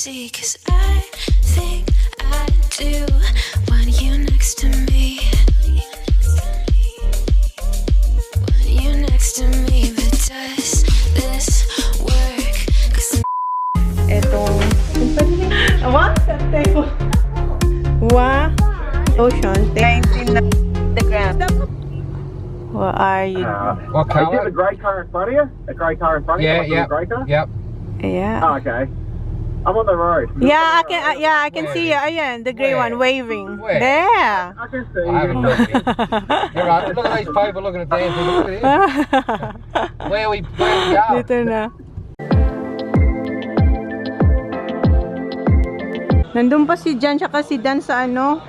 see, 'cause I think I do want you next to me. Want you next to me, but does this work? 'Cause Etong what? Wow. Ocean. 19 the ground. What are you? What Is colour? it a grey car in front of you? A grey car in front of you? Yeah, Like a yeah, grey car? yep. Yeah. Oh, okay. I'm on the road. Yeah, I can see you. Ayan, the grey Where? one waving. Where? There. I can see I haven't you. looked yet. You're right. Look at these people looking at dancing. Look at it. Where we go? Dito na. Nandun pa si Jan tsaka si Dan sa ano,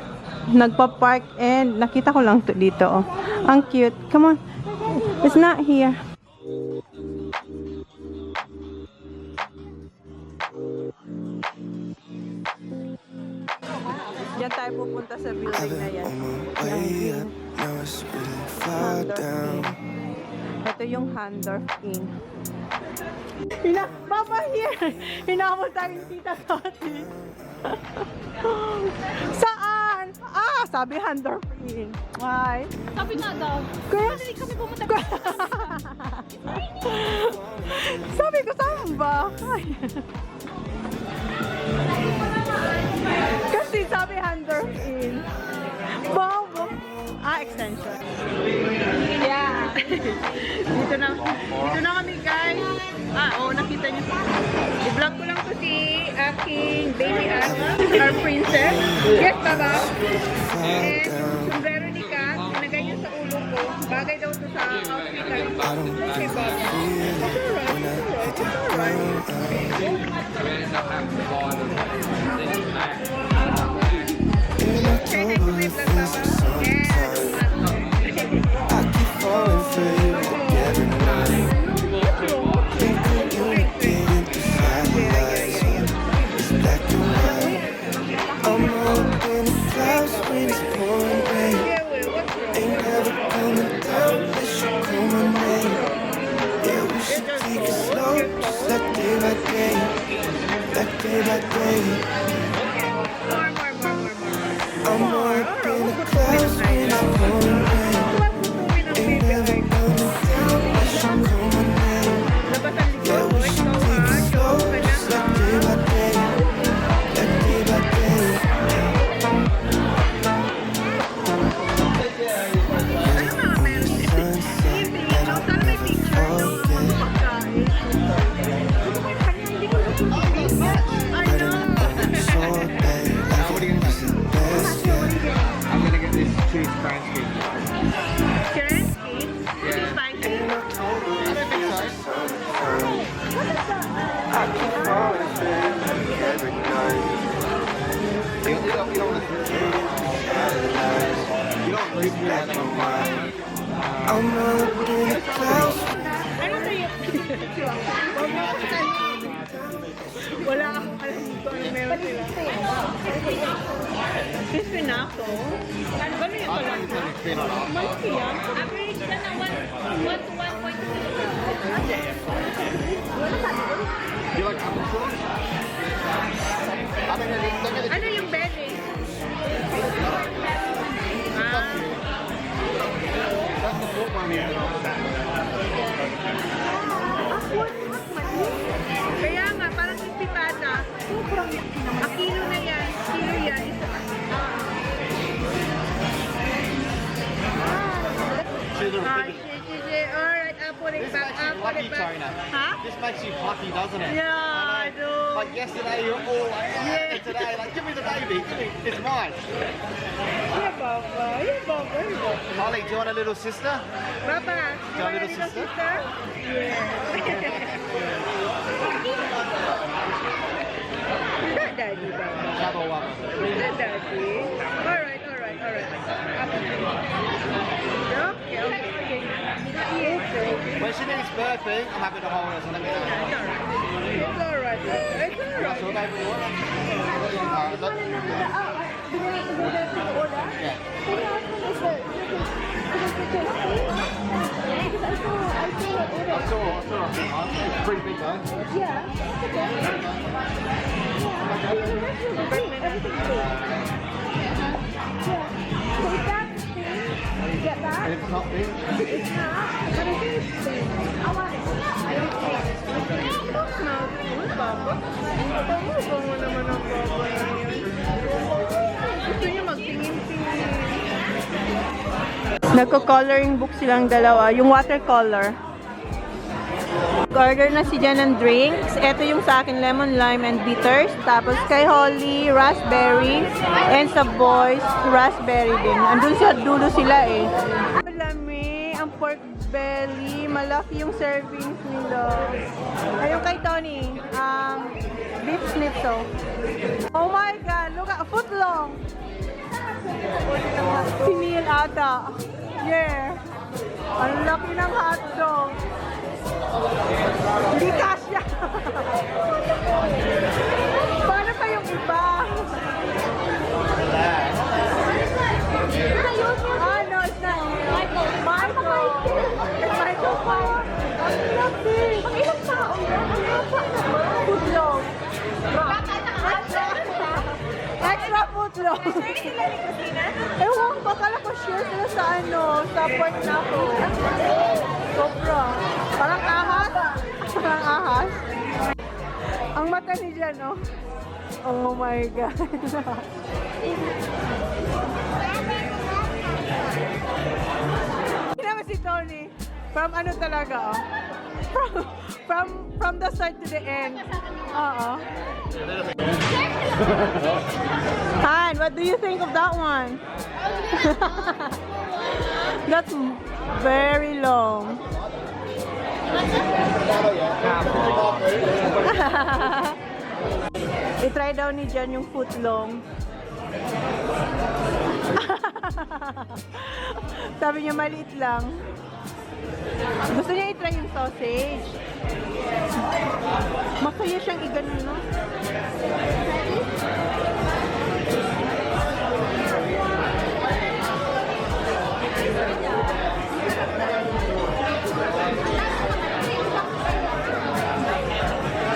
nagpa-park and nakita ko lang to dito. Oh. Ang cute. Come on. It's not here. Diyan tayo pupunta sa building na yan. Ito yung Handorf Inn. Papa here! Hinamol tayong tita Tati. Saan? Ah, sabi Handorf Inn. Why? Sabi nga daw. Girl, Hindi kami pumunta. sabi ko, saan ba? Ay. Kasi sabi Handorf Inn. Bobo. Ah, extension. Yeah. Dito na kami, guys. Nakita niyo. I-vlog ko lang to si aking baby our princess. Yes, Baba. And sombrero ni Kat, nilagay niya sa ulo ko. Bagay daw to sa outfit. Okay, Baba. It's alright. Wala akong alam kung ano meron sila. Crispy na ako. Gano'n yung talanta? Malaki yan. Average na na 1 to 1.2. Ano yung belly? Kaya nga, parang crispy pata. A kilo na yan. Kilo yan. Alright, I'll put it back. I'll put it back. Huh? This makes you plucky, doesn't it? Yeah, I do. Like yesterday, you're all like, and today, like, give me the baby, it's mine. Yeah, Baba. Yeah, Baba. Holly, do you want a little sister? Baba, you want a little sister? Yeah. Is that daddy, Baba? Double one. Is that daddy? Alright. Okay. When she needs burping, I'm happy to hold her, so let me know. It's alright. That's all, baby. I saw. Pretty big though. Yeah. Get that? It's not big. It's not. But it is big. I want it. Smells good, Papa. Bango naman ang Papa na yun. Gusto niya magtingin-tingin. Nagko-coloring book silang dalawa. Yung watercolor. Order na si Jan ng drinks. Ito yung sa akin, lemon, lime, and bitters. Tapos kay Holly, raspberry. And sa boys, raspberry din. Andun sa dulo sila eh. Malami ang pork belly. Malaki yung servings nila. Ayun kay Tony, beef schnitzel. Oh my God, look at, foot long. Si Neil ata. Yeah. Ang laki ng hotdog. Hindi kasya. Paano pa yung iba? No, it's not. Michael. It's Michael pa. Ang laki. Ang ilang tao yan. Footlong. Extra footlong. Ewan, bakala ko share sila sa sa pork na ako. Sobra. Parang ahas. Parang ahas. Ang mata ni Jan, oh. Oh my God. Kinawa si Tony. From ano talaga, oh. From the start to the end. Oo. Han, what do you think of that one? That's very long. I-try daw ni Jan yung footlong. Sabi niya maliit lang. Gusto niya i-try yung sausage. Masaya siyang i-ganon, no?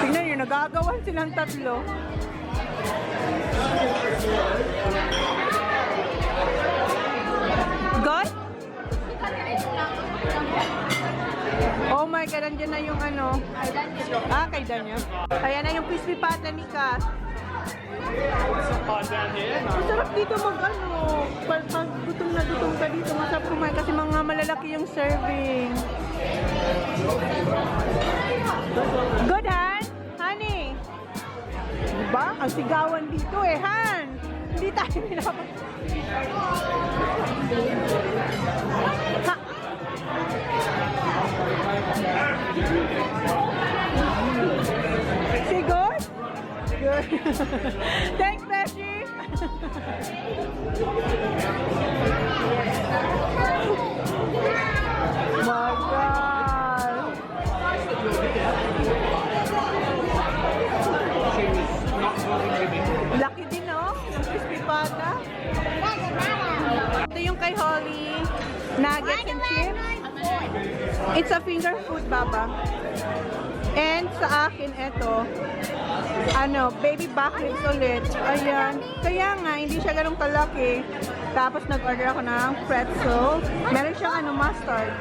Tingnan niyo, nagagawan silang tatlo. Good? Oh my God, andyan na yung ano. Kay Danya. Ayan na yung crispy pata ni Kat. Masarap dito mag-ano. Pag gutom na gutom ka dito, masarap kumain kasi mga malalaki yung serving. Good, Han? Honey? Diba? Ang sigawan dito eh, Han! Hindi tayo nilapag. Ha! Say good? Good. Thanks, Beshi. My God. Laki din, no? Yung crispy pata. Ito yung kay Holly. Nuggets and chips. It's a finger food, Baba. And sa akin, ito, baby back ribs ulit. Ayan. Kaya nga, hindi siya ganun kalaki. Tapos nag-order ako ng pretzel. Meron siyang mustard.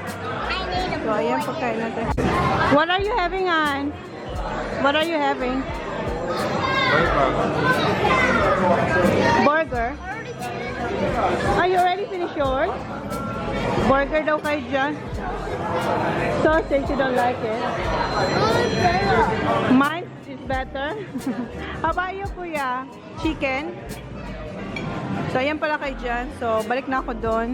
So, ayan, pagkain natin. What are you having, Ann? What are you having? Burger. Are you already finished yours? Burger daw kayo dyan. Sausage, you don't like it? Mine is better. How about you, Kuya? Chicken? So, ayan pala kayo dyan. So, balik na ako doon.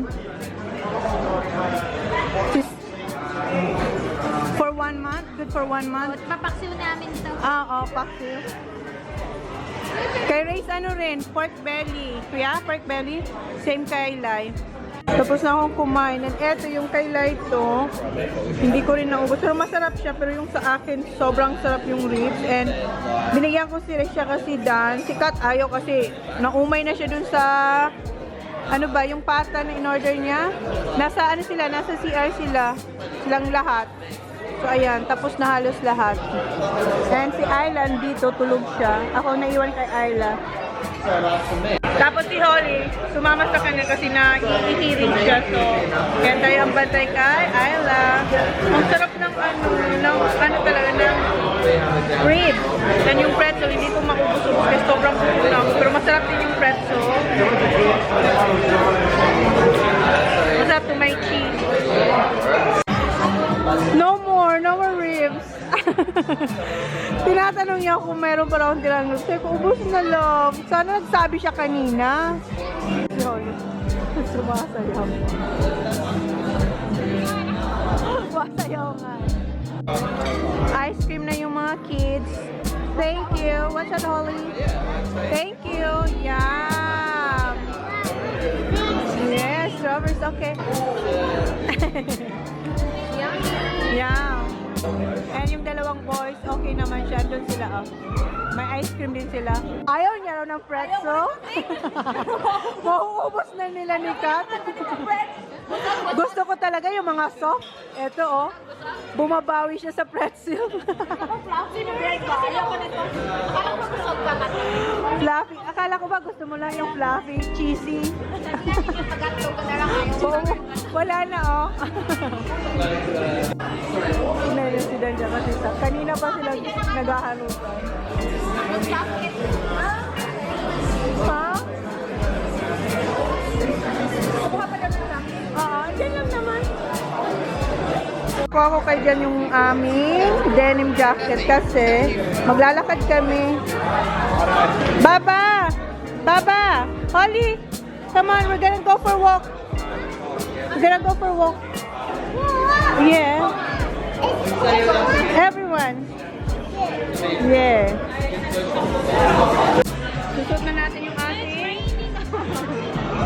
For 1 month? Good for 1 month? Papaksiw namin ito. Oo, paksiw. Kay Ray's rin, pork belly. Kuya, pork belly? Same kay Lai. Tapos na akong kumain. And eto yung kay Lai to. Hindi ko rin naubos. Pero masarap siya. Pero yung sa akin, sobrang sarap yung ribs. And binigyan ko si Risha kasi Dan. Si Kat ayaw kasi naumay na siya dun sa yung pata na in-order niya. Nasa sila? Nasa CR sila. Silang lahat. So, ayan. Tapos na halos lahat. And si Ayla dito, tulog siya. Ako naiwan kay Ayla. Tapos si Holly, sumama sa kanya kasi na-hearing siya. So, kaya tayo ang bantay kay Ayla. Ang sarap ng ano talaga, ng rib. Yan yung pretzel, hindi ko maubos-ubos kasi sobrang puno. Pero masarap din yung pretzel. Masarap to my cheese. No more ribs. Tinatanong niya kung meron pa raw tirang ribs. Sabi ko, ubos na lang. Sana nagsabi siya kanina. Yun. Sumasayaw. Sumasayaw nga. Ice cream na yung mga kids. Thank you. What's that, Holly? Thank you. Yum. Yes, strawberries. Okay. Yum. And yung dalawang boys, okay naman siya. Doon sila, oh. May ice cream din sila. Ayaw niya raw ng pretzel. Mauubos na nila ni Kat. Gusto ko talaga yung mga soft. Ito, oh. Bumabawi siya sa pretzel. Fluffy. Akala ko ba gusto mo lang yung fluffy, cheesy? Wala na, oh. Ngayon si Danja kasi kanina pa sila naghahalutan. Ha? Kuha pa lang na. Oo, dyan lang naman. Kuha ko kay dyan yung aming denim jacket kasi maglalakad kami. Baba! Baba! Holly! Come on, we're gonna go for a walk. We're gonna go for a walk. Yeah. Everyone. Yeah. Susot na natin yung ating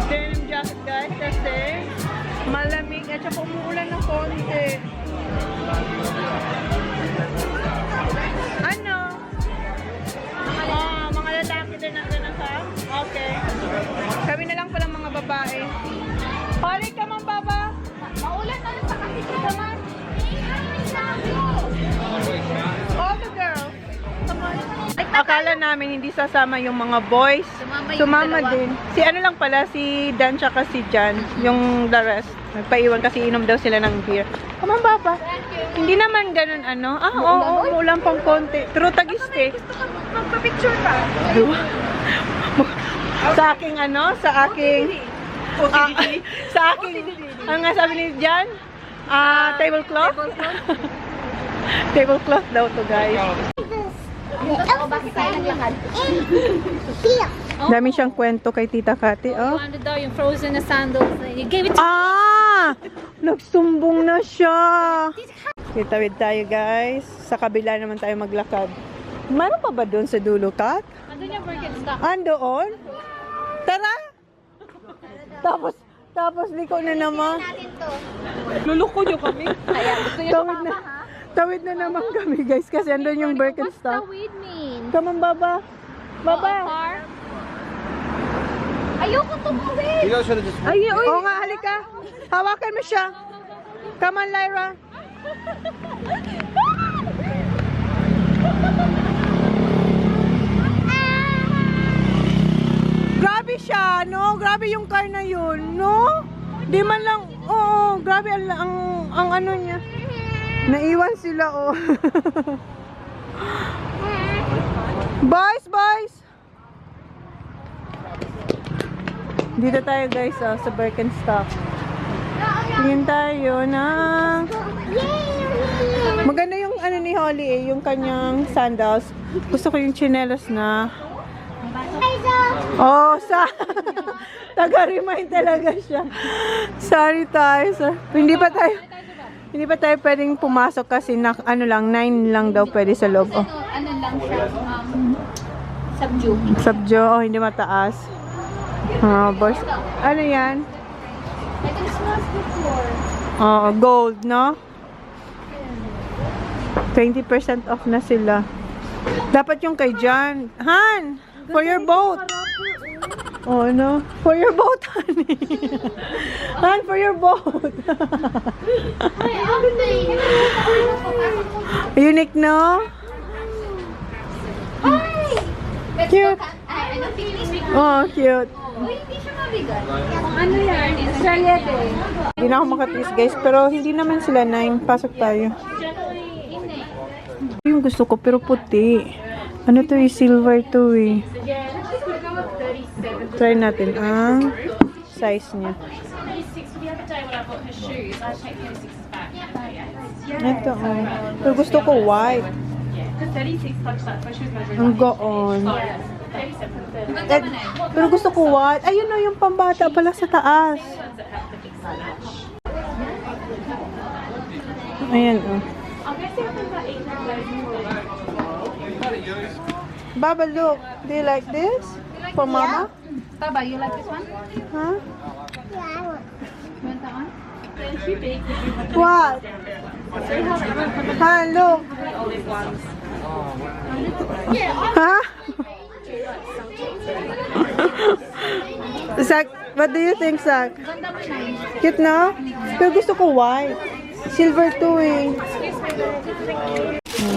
denim jacket, guys, kasi malamig at saka umuulan ng konti. Ano? Mga lalaki din natin nasa? Okay. Kami na lang palang mga babae. Holly, come on, Baba. Maulan na rin sa kasi. Come on. All the girls. Come on. Akala namin hindi sasama yung mga boys. Sumama din. Si ano lang pala, si Dan tsaka si Jan. Yung the rest. Nagpaiwan kasi inom daw sila ng beer. Come on, Baba. Hindi naman ganun ano. Oo, umulan pang konti. True tagiste. Magpa-picture ka. Sa aking sa aking ano nga sabi ni Jan? Tablecloth? Tablecloth daw to, guys. Dami siyang kwento kay Tita Kati, oh. Ano daw yung frozen na sandals. You gave it to Nagsumbong na siya. Kitawid tayo, guys. Sa kabila naman tayo maglakad. Meron pa ba doon sa dulo, Kat? Andun yung burger stock. Andoon? Tara! Tapos liko na naman. Luluko nyo kami. Tawid na naman kami, guys, kasi andun yung Birkenstock. What's the weed mean? Come on, Baba. Baba. Ayoko tumawid. You guys should have just. Oo nga, halika. Hawakan mo siya. Come on, Lyra. Grabe siya, no? Grabe yung car na yun, no? Di man lang, grabe ang ano niya. Naiwan sila, oh. Boys! Dito tayo, guys, sa Birkenstock. Tingin tayo na... Maganda yung ano ni Holly, yung kanyang sandals. Gusto ko yung chinelas na... Taga-remind talaga siya. Sorry tayo. Hindi pa tayo pwedeng pumasok kasi ano lang, 9 lang daw pwede sa loob. Oh. Ano lang siya? Subjo. Oh, hindi mataas. Boss. Ano yan? I think this was before. Gold, no? 20% off na sila. Dapat yung kay John. Han! For your boat. Oh, no. For your boat, honey. Han, for your boat. Unique, no? Cute. Oh, cute. Hindi siya mabigat. Kung ano yan, Australia Day. Hindi na ako makatiis, guys. Pero hindi naman sila 9. Pasok tayo. Yung gusto ko, pero puti. Ano to eh? Silver to eh. Try natin ang size niya. Ito oh. Pero gusto ko white. Ang goon. Pero gusto ko white. Ayun o, yung pambata pala sa taas. Ayan o. Baba, look. Do you like this? For mama? Baba, you like this one? Huh? You want that one? What? Ha, look. Ha? Zach, what do you think, Zach? Cute na? Pero gusto ko white. Silver to eh.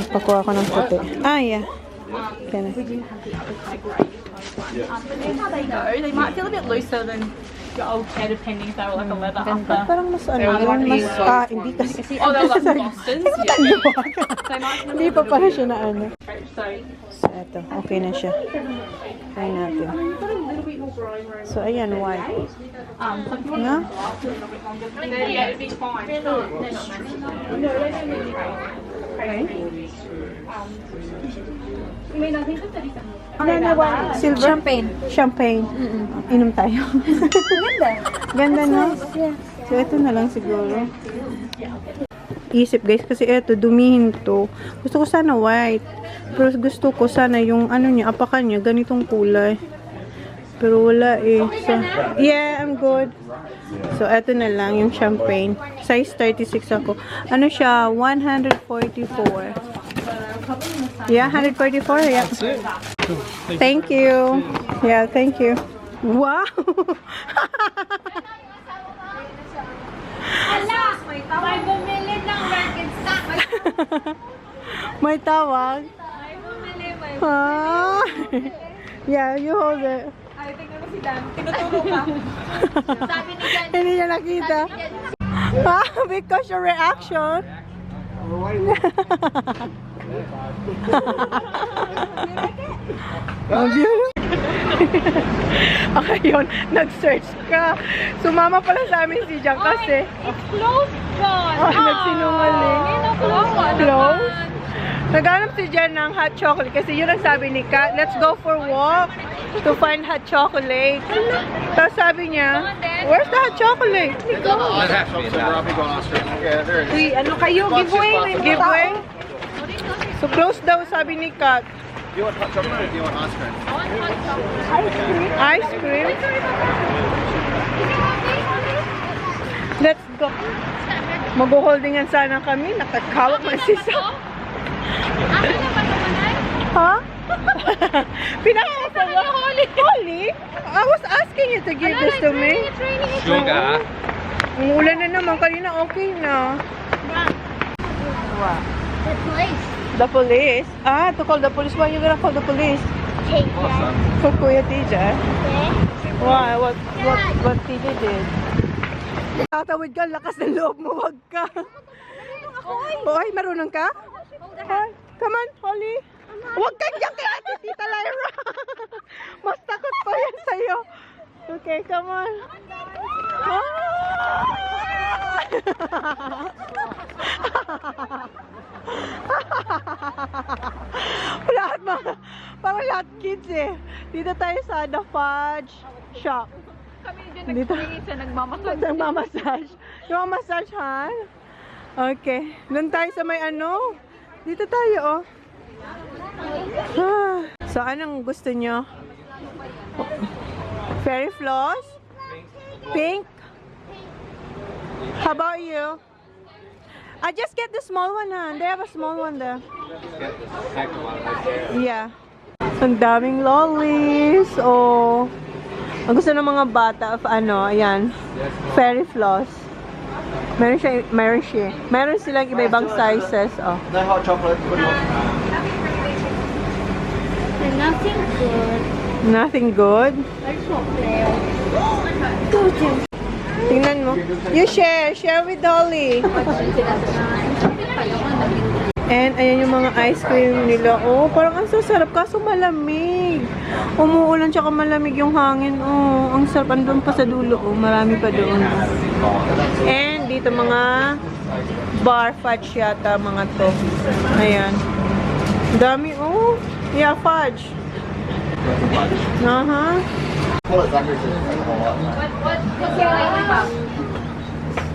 Pakuha ko ng puti. Ah, yeah. Okay na. They might feel a bit looser than your old chair, depending if they were like a leather Ganda. upper. Parang mas ano, mas, hindi kasi. Oh, they were like Boston's. Hindi pa pala siya na ano. Sorry. So, eto. Okay na siya. Try natin. So, ayan, white. Nga? 38 would be fine. I mean, I think the 37. Silver? Champagne. Inom tayo. Ganda na. So, ito na lang siguro. Isip guys, kasi ito, dumihin to. Gusto ko sana white. Pero gusto ko sana yung ano niya, apakan niya, ganitong kulay. Pero wala eh. So, yeah, I'm good. So, ito na lang yung champagne. Size 36 ako. Ano siya? 144. Yeah, 144. Yeah. Thank you. Yeah, thank you. Wow! May bumili ng Birkenstock. May tawag? May bumili, may Ah. Yeah, you hold it. Ay, tingnan mo si Dan. Tinuturo ka. Sabi ni Dan. Hindi niya nakita. Ah, because your reaction. Oh, beautiful. Okay, yun. Nag-search ka. Sumama pala sa amin si Jan kasi. It's closed, John. Oh, nagsinungaling. Close? Naghanap si Jan ng hot chocolate kasi yun ang sabi ni Kat, let's go for walk to find hot chocolate. Tapos sabi niya, where's the hot chocolate? Uy, ano kayo? Giveaway. Giveaway? So close daw sabi ni Kat. Do you want hot chocolate or do you want ice cream? Ice cream? Let's go. Mag-holdingan sana kami. Nakakawak man si Sa. Ha? Pinakasa mo? Holly? I was asking you to give this to me. Sugar. Ang ulan na naman. Kanina okay na. The place. The police? Ah, to call the police. Why are you gonna call the police? Take that. For Kuya TJ? Okay. Why? What TJ did? Tatawid ka, lakas ng loob mo, wag ka. Hoy, marunong ka? Hoy, come on, Holly. Wag ka dyan kay Ate Tita Lyra. Mas takot pa yan sa'yo. Okay, come on. Parang lahat kids eh. Dito tayo sa The Fudge Shop. Kami din Dito. nagpapalita, nagmamassage. Nagmamassage. Yung massage, Han? Okay. Doon tayo sa may ano. Dito tayo, oh. Ah. So, anong gusto nyo? Fairy floss? Pink? How about you? I just get the small one, Han. They have a small one there. Yeah. Ang daming lollies. Oh. Ang gusto ng mga bata of ano, ayan, fairy floss. Meron silang iba-ibang sizes. Oh. No hot chocolate. What do you want? Nothing good. Nothing good? I just want flavor. Tingnan mo. You share with Dolly. And ayan yung mga ice cream nila. Oh, parang ang sasarap kaso malamig. Umuulan tsaka malamig yung hangin. Oh, ang sarap. Andun pa sa dulo. Oh, marami pa doon. And dito mga bar fudge yata mga to. Ayan. Dami. Oh, yeah, fudge. Aha. Call it Zachary.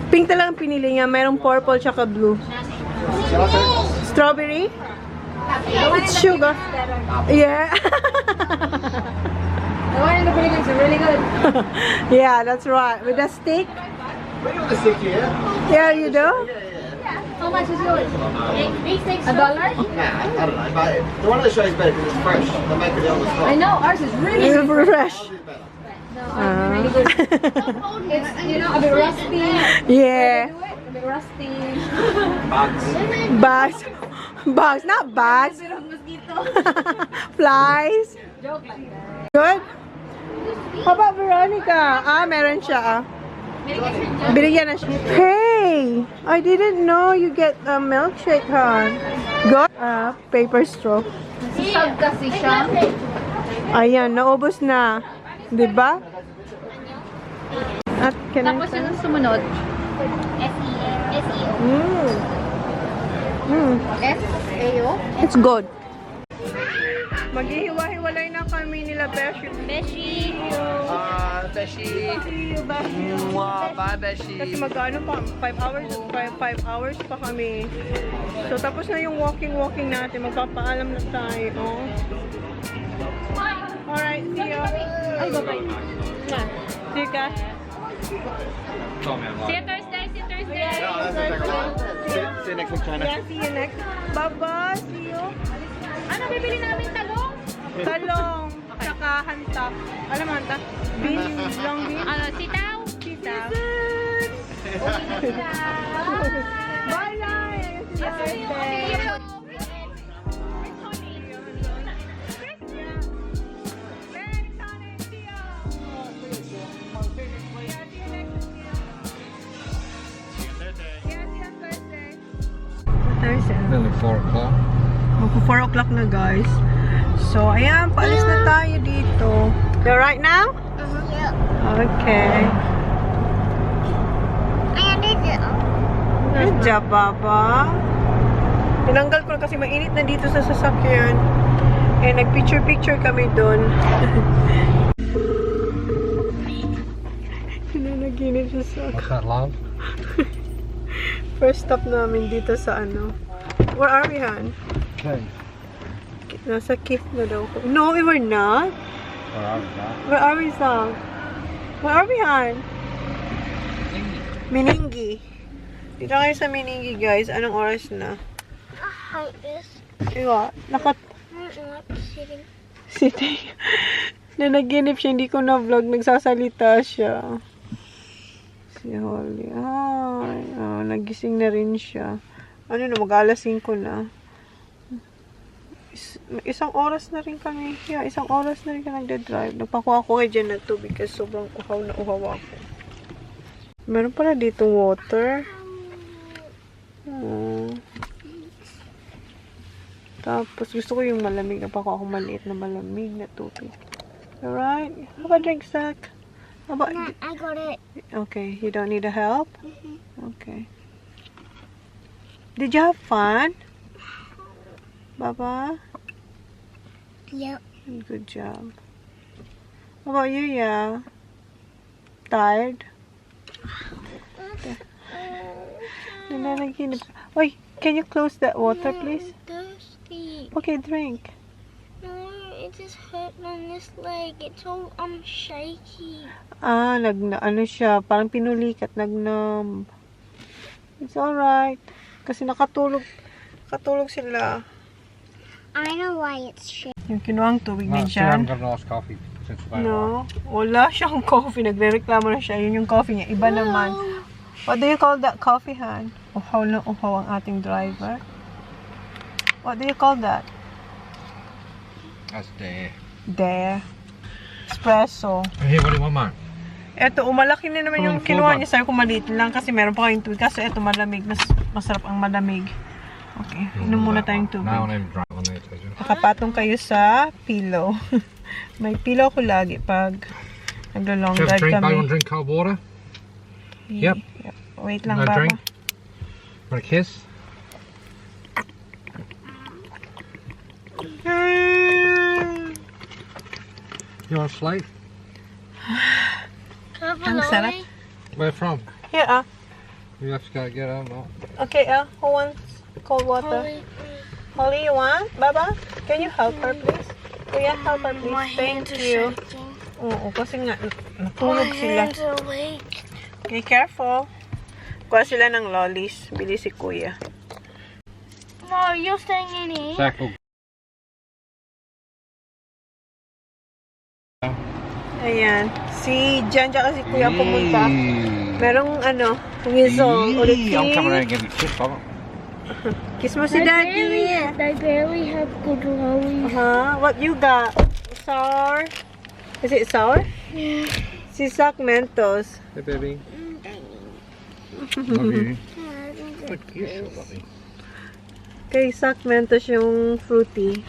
Pink talagang pinili niya. Merong purple tsaka blue. Strawberry? It's sugar. Yeah. The one in the pretty are really good. Yeah, that's right. With the stick? We got the stick here. Yeah, you do? How much is yours? $1? Nah, I don't know, but the one that shows better because it's fresh. They make it on the spot. I know, ours is really It's fresh. Ours is better. really good. It's, you know, a bit rusty. Yeah. A bit rusty. Bugs. Bugs, not bugs. Bit of mosquito. Flies. Joke like that. Good? How about Veronica? Ah, meron siya ah. Binigyan na siya. Hey! I didn't know you get a milkshake, huh? Good? Paper straw. Sisag kasi siya. Ayan, naubos na. Diba? At Tapos yung sumunod. SEO. SAO? It's good. Maghihiwa-hiwalay na kami nila, Beshi. Beshi. Beshi. Mwah, bye, Beshi. Kasi magkano pa? 5 hours pa kami. So, tapos na yung walking natin. Magpapaalam na tayo. Oh. Alright, see you. Ay, bye-bye. See you, guys. See you Thursday, see you Thursday. No, that's the second one. See you next week, China. Yeah, see you next. Bye-bye. See you. Ano bibili namin talong? Talong. Tsaka hantak. Alam mo, hantak? Beans, long beans. Ano, sitaw? Sitaw. Bye! Bye, Lai. See you Thursday. Nearly 4 o'clock. Magpo 4 o'clock na guys. So, ayan, paalis na tayo dito. You're right now? Okay. Good job, Baba. Tinanggal ko na kasi mainit na dito sa sasakyan. Eh, nag-picture-picture kami doon. Pinanaginip siya sa... What's that, love? First stop namin dito sa ano. Where are we, Han? Okay. Nasa Kif na daw. No, we were not. Where are we, Sam? Where are we, Han? Meningi. Dito kayo sa Meningi, guys. Anong oras na? Iwa. Sitting. Nanaginip siya. Hindi ko na-vlog. Nagsasalita siya. Si Holly. Ay, nagising na rin siya. Ano na, mag-alas 5 na. Isang oras na rin kami. Yeah, isang oras na rin ka nagda-drive. Napakuha ko kayo dyan ng tubig kasi sobrang uhaw na uhaw ako. Meron pala dito water. Tapos gusto ko yung malamig. Napakuha ko maliit na malamig na tubig. Alright. Have a drink, Zach. How about... I got it. Okay, you don't need a help? Okay. Did you have fun? Baba? Yep. Good job. How about you, yeah? Tired? Nananaginip. Wait, can you close that water, please? Thirsty. Okay, drink. No, it just hurt on this leg. It's all shaky. Ah, ano siya, parang pinulikat, nagnumb. It's alright. Kasi nakatulog sila. I know why it's shaky. Yung kinuhang tubig ni No, still haven't Jan. got a nice coffee. since about No, wala siyang coffee. Nagre-reklamo na siya. Yun yung coffee niya. Iba naman. What do you call that coffee, Han? Uhaw na uhaw ang ating driver. What do you call that? That's there. There. Espresso. Hey, what do you want, man? Eto, umalaki na naman yung kinuha niya. Sabi ko maliit lang kasi meron pa kayong tubig. Kaso eto, malamig. Mas masarap ang malamig. Okay, inom muna tayong tubig. Now I'm drunk on it. Nakapatong kayo sa pillow. May pillow ko lagi pag naglo-long drive Buy kami. one drink cold water. Yep. Wait lang, No Baba. drink. Want a kiss? You want a slate? Ang sarap. Where from? Here, You have to go get them. No? Okay, who wants cold water? Holly, you want? Baba, can you help her, please? Kuya, help her, please. My Thank hands are you. shaking. Oo, kasi nga, My natulog sila. hands are weak. Okay, careful. Kuha sila ng lollies. Bili si Kuya. No, you're staying in here. Zach will Ayan. Si Jan tsaka si Kuya pumunta. Merong whistle. Ulit I'm coming si... around and give you a kiss, Papa. Kiss mo si Daddy. They barely have good lollies. What you got? Sour? Is it sour? Yeah. Si Zach Mentos. Hey, baby. Love you. You're so lovely. Kay Zach Mentos yung fruity.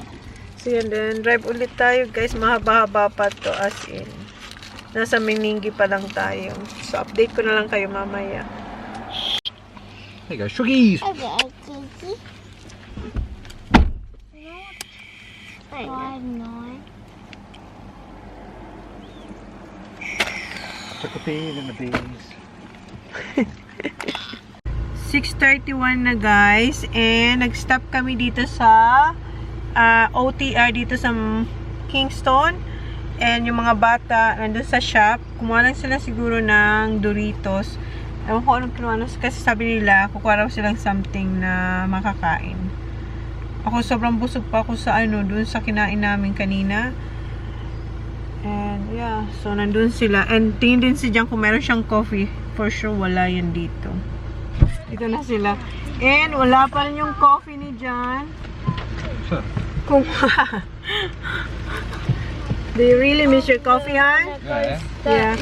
So yan din. Drive ulit tayo guys. Mahaba-haba pa to as in. Nasa Meningi pa lang tayo. So update ko na lang kayo mamaya. There you go, Shuggies. Okay, Kiki. 5'9". Took a pin in the bees. 6:31 na guys. And nag-stop kami dito sa OTR dito sa Kingston. And yung mga bata nandun sa shop. Kumuha lang sila siguro ng Doritos. Ewan ko anong kinuha. Kasi sabi nila, kukuha raw silang something na makakain. Ako sobrang busog pa ako sa dun sa kinain namin kanina. And yeah, so nandun sila. And tingin din si Jan kung meron siyang coffee. For sure, wala yan dito. Dito na sila. And wala pa rin yung coffee ni Jan. Sure. Kung Do you really miss your coffee, Han? Yeah, Yeah.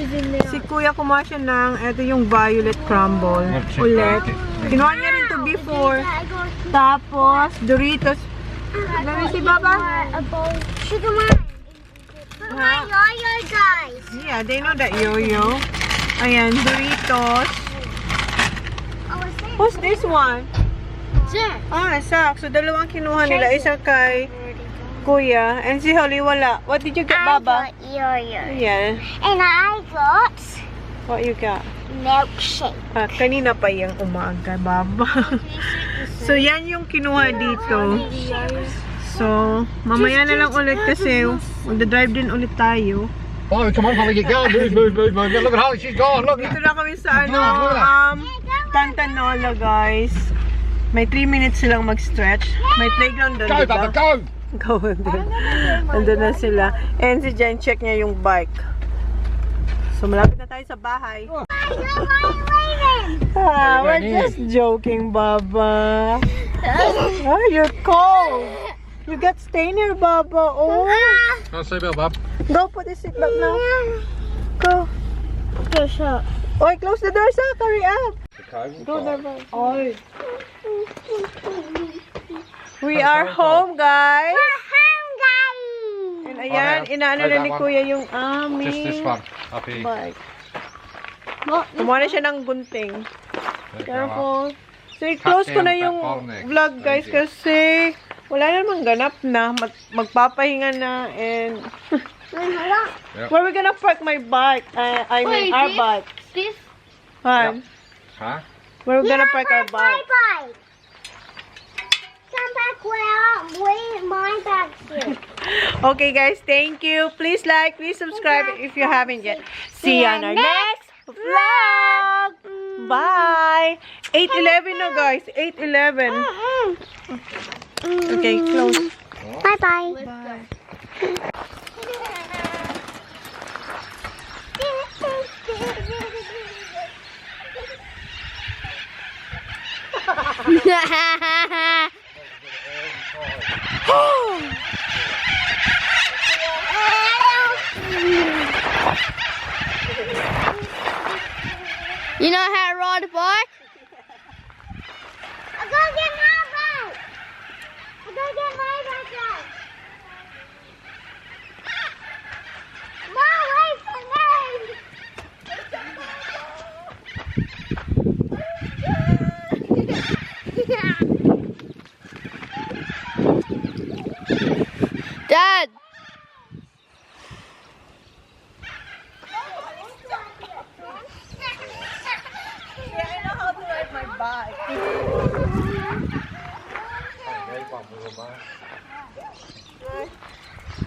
Si Kuya kumuha siya ng, eto yung violet crumble. Ulit. Kinuha niya rin to before. Tapos, Doritos. Let me see, Baba. Sugar mine. Look at my yo-yo, guys. Yeah, they know that yo-yo. Ayan, Doritos. Who's this one? Sir. Sak. So, dalawang kinuha nila. Isa kay Kuya. And si Holly, wala. What did you get, Baba? I got yo-yo. Yeah. And I got What you got? milkshake. Kanina pa yung umaga, Baba. So, yan yung kinuha dito. So, mamaya na lang ulit kasi mag-drive din ulit tayo. Oh, come on, Holly, get going. Move. Look at Holly, she's gone. Look. Dito na kami sa Tantanola, guys. May 3 minutes silang mag-stretch. May playground doon, Go, diba? Baba, go. Go doon. Andun na sila. And si Jen, check niya yung bike. So, malapit na tayo sa bahay. We're just joking, Baba. Oh, you're cold. You got stain here, Baba. Oh. I'll say Bill, Bob. Go, put the seatbelt now. Go. Okay, shut. Oy, close the door, sir. Hurry up. Go there, Baba. Oy. We are home, guys. And ayan, inaano na ni Kuya yung Just this aming one, up here. bike. Kumuha na siya ng gunting. Careful. So, i-close ko na yung vlog, guys, kasi wala namang ganap na. Magpapahinga na and... Where are we gonna park my bike? I mean, our bike. This? Han, Huh? where are we gonna park our bike? Come back where my bag's here. Okay, guys, thank you. Please like, please subscribe if you haven't yet. See you on our next vlog. Bye. 8:11 na, guys. 8:11. Okay, close. Bye-bye. Bye. You know how to ride a bike? I'm gonna get my bike. I'm gonna get my bike out. Mom, wait for me. Dad.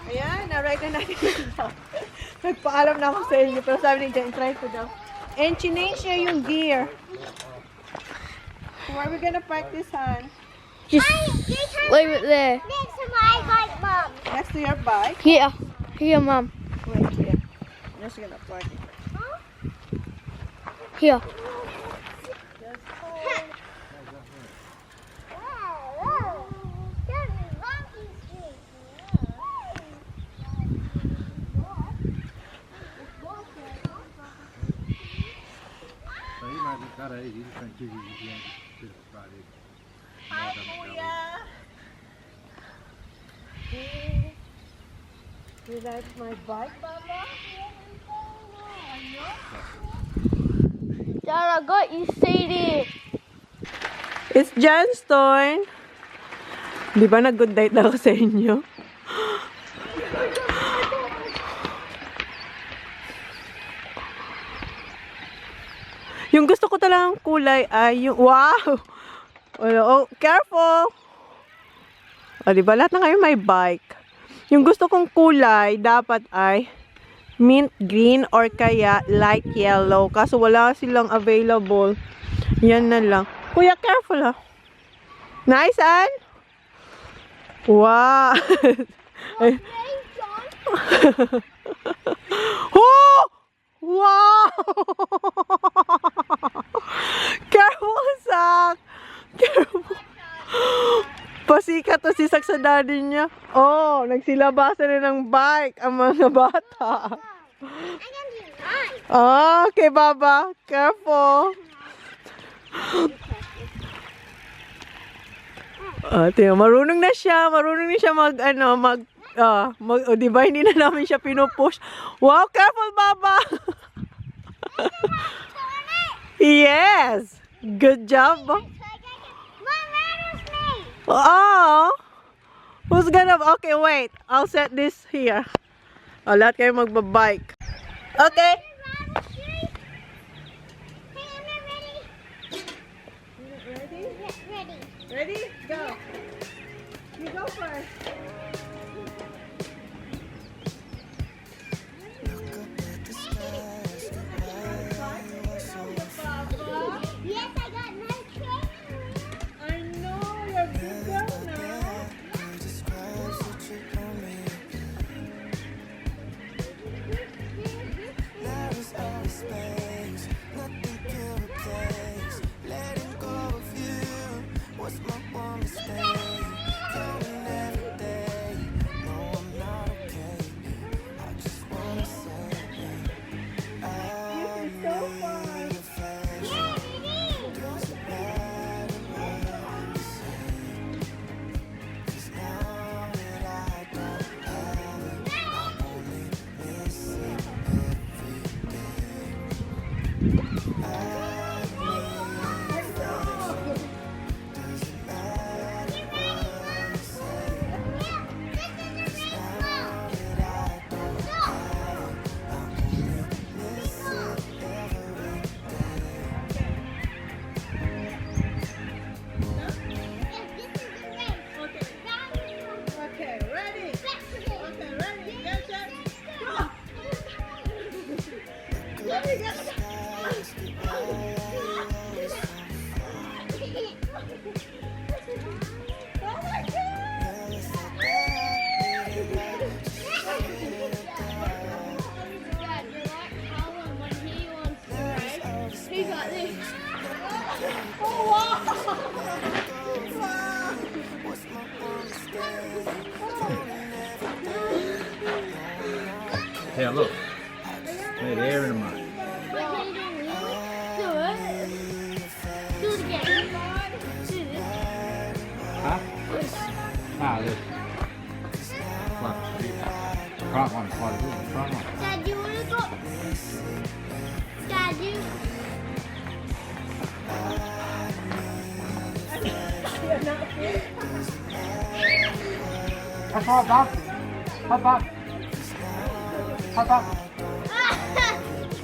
Ayan, na-ride na natin daw. Nagpaalam na ako sa inyo, pero sabi ni Jen, try ko daw. And chinage niya yung gear. Where are we gonna park this, hon? Just leave it there. Next to my bike, Mom. Next to your bike? Here. Here, Mom. Wait, here. I'm just gonna park it. Here. You like my bike, Papa? Dad, I got you CD. It's Jan's turn. Di ba nag-good night na ako sa inyo? Yung gusto ko talagang kulay ay yung... Wow! Oh, careful! O, diba? Lahat na kayo may bike. Yung gusto kong kulay, dapat ay mint green or kaya light yellow. Kaso wala silang available. Yan na lang. Kuya, careful ha. Nice, Ann? Wow! Oh! Wow! Careful, Sak! Careful! Pasikat to si Sak sa daddy niya. Oh, nagsilabasan na ng bike ang mga bata. Okay, Baba. Careful. Marunong na siya. Marunong na siya di ba hindi na namin siya pinupush. Wow, careful, Baba. Yes. Good job. Oh. Who's gonna... Okay, wait. I'll set this here. Oh, lahat kayo magbabike. Okay. Ready? Go. You go first. Yes, I got my trainer. I know, you're a big girl now. Yeah, look. Need air in a mate. Wait, can you do it? Do it again. Do this. Huh? Nah, this. Front one's quite a good one. Front one. Dad, you wanna go? Dad, you. Hop up, Bob. Hop up. Hop up.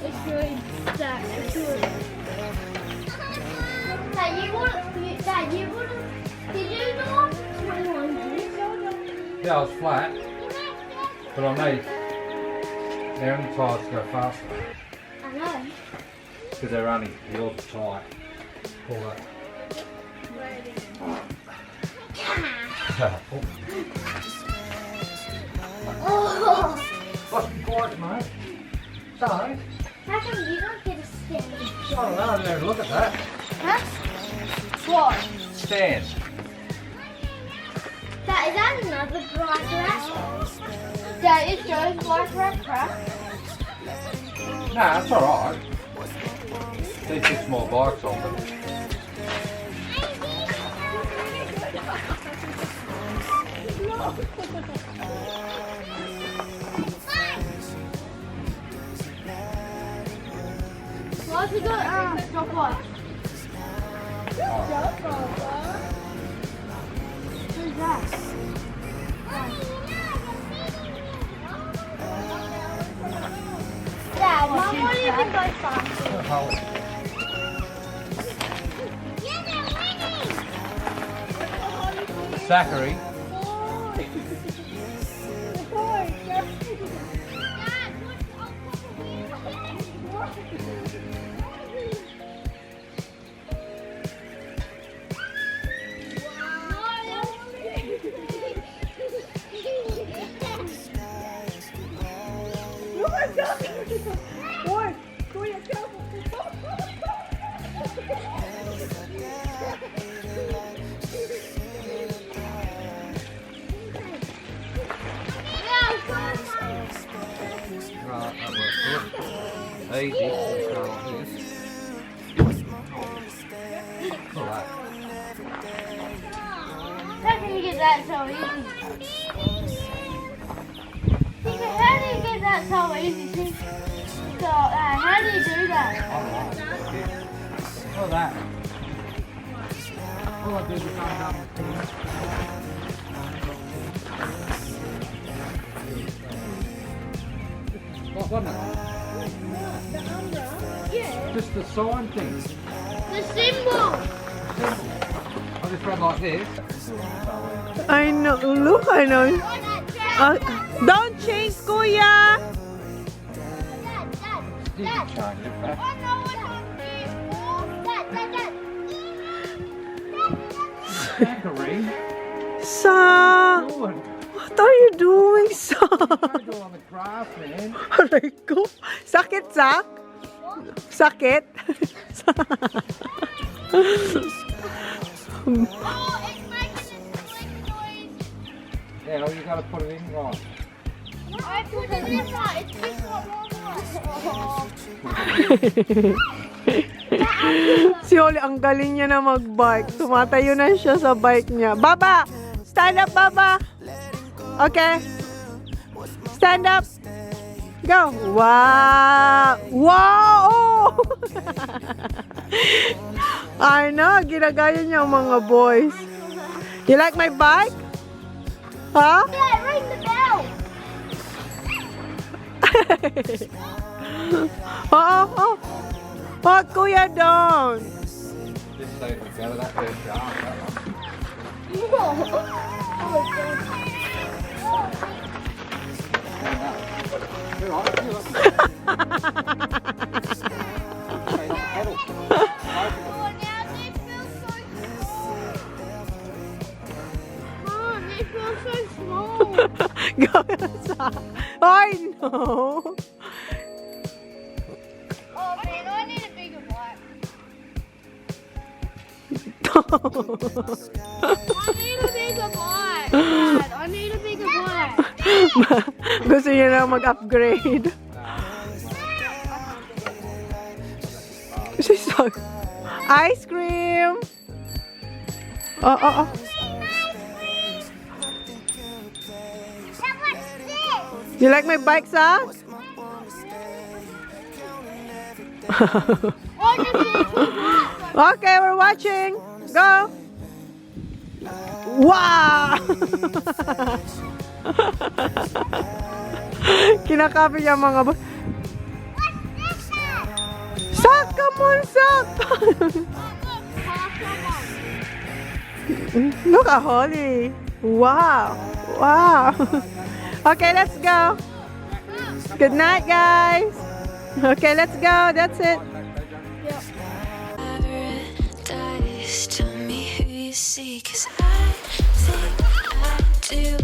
It's really sad. It's really. Dad, you want? Dad, you want? Did you do 21? Yeah, I was flat. But I need they're only tired to go faster. I know. Because they're only yours are tight. Pull that. Oh. What's the point, mate? So, How come you don't get a stand? I don't know, I never look at that. Huh? What? Stand. That is that another black rat? That is Joe's black rat crap. Nah, that's alright. These 6 more bikes on them. What's he got? Stopwatch. Who's that? Dad, Mom, what do you think goes faster? Zachary. Easy. Let's go like this. Alright. How can you get that so easy? How do you get that so easy? So, how do you do that? Alright. Look at that. All I do is come down the What wasn't it? Yeah. Just the sign thing. The symbol. I just run like this. I know. Look, I know. Don't change, Kuya. You can change it back. Zachary, Sa, good. what are you doing, Sa? Don't go on the grass, man. Aray ko. Sakit, Zach? Sakit? Yeah, well, you got to put it in right. I put it in right. It's just not Si Oli, ang galing niya na mag-bike. Tumatayo na siya sa bike niya. Baba! Stand up, Baba! Okay. Stand up. Go. Wow! Wow! I know, ginagaya niya ang mga boys. You like my bike? Huh? Yeah, ring the bell. Oh. Oh, Kuya, don't. This side was better, that way sharp, that one. You're right, you're right. Hey, not pedal. Oh, now this feels so small. Mom, this feels so small. Go sa. I know. Oh man, I need a bigger bike. I need a bigger bike. Dad, I need a bigger bike. Gusto niya na mag-upgrade. She's so... Ice cream! Oh. You like my bike sound? Okay, we're watching. Go! Wow! Kinakopy niya mga sak! Come on, sak! Look at Holly. Wow. Wow. Okay, let's go. Good night, guys. Okay, let's go. That's it. Paradise, tell me who you see, 'cause I think I do